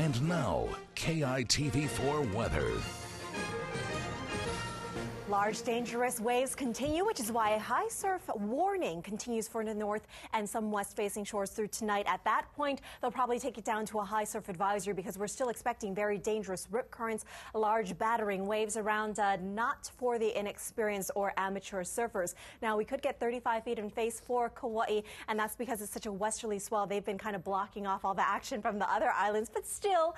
And now, KITV4 weather. Large dangerous waves continue, which is why a high surf warning continues for the north and some west-facing shores through tonight. At that point, they'll probably take it down to a high surf advisory because we're still expecting very dangerous rip currents, large battering waves around, not for the inexperienced or amateur surfers. Now, we could get 35 feet in phase 4 Kauai, and that's because it's such a westerly swell. They've been kind of blocking off all the action from the other islands, but still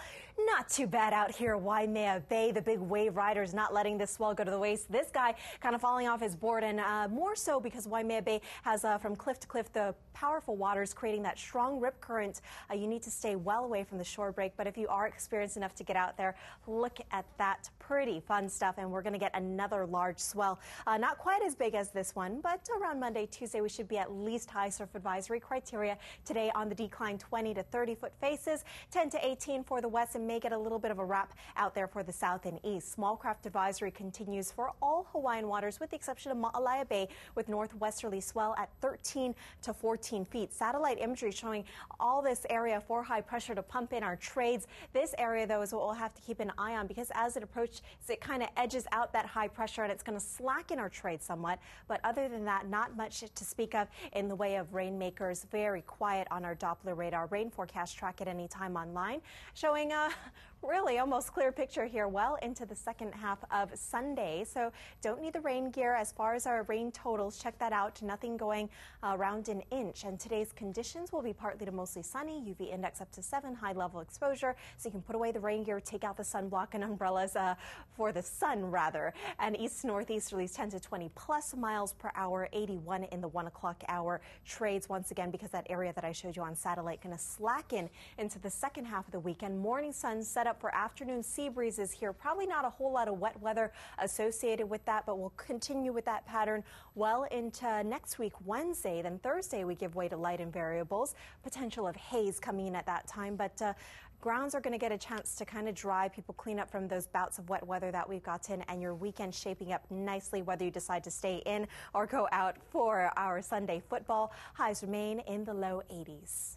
not too bad out here. Waimea Bay, the big wave riders not letting this swell go to the waist. This guy kind of falling off his board, and more so because Waimea Bay has from cliff to cliff the powerful waters creating that strong rip current. You need to stay well away from the shore break, but if you are experienced enough to get out there, look at that pretty fun stuff. And we're going to get another large swell, not quite as big as this one, but around Monday, Tuesday, we should be at least high surf advisory criteria. Today on the decline, 20 to 30 foot faces, 10 to 18 for the west, and may get a little bit of a wrap out there for the south and east. Small craft advisory continues for all Hawaiian waters with the exception of Ma'alaia Bay with northwesterly swell at 13 to 14 feet. Satellite imagery showing all this area for high pressure to pump in our trades. This area, though, is what we'll have to keep an eye on because as it approaches, it kind of edges out that high pressure and it's going to slacken our trades somewhat. But other than that, not much to speak of in the way of rainmakers. Very quiet on our Doppler radar. Rain forecast track at any time online, showing a really almost clear picture here well into the second half of Sunday. So don't need the rain gear. As far as our rain totals, check that out. Nothing going around an inch. And today's conditions will be partly to mostly sunny. UV index up to 7, high level exposure. So you can put away the rain gear, take out the sunblock and umbrellas for the sun rather. And east to northeasterlies 10 to 20 plus miles per hour, 81 in the 1 o'clock hour. Trades once again because that area that I showed you on satellite going to slacken into the second half of the weekend. Morning sun set up for afternoon sea breezes here. Probably not a whole lot of wet weather associated with that, but we'll continue with that pattern well into next week, Wednesday. Then Thursday, we give way to light and variables. Potential of haze coming in at that time, but grounds are going to get a chance to kind of dry. People clean up from those bouts of wet weather that we've gotten, and your weekend shaping up nicely, whether you decide to stay in or go out for our Sunday football. Highs remain in the low 80s.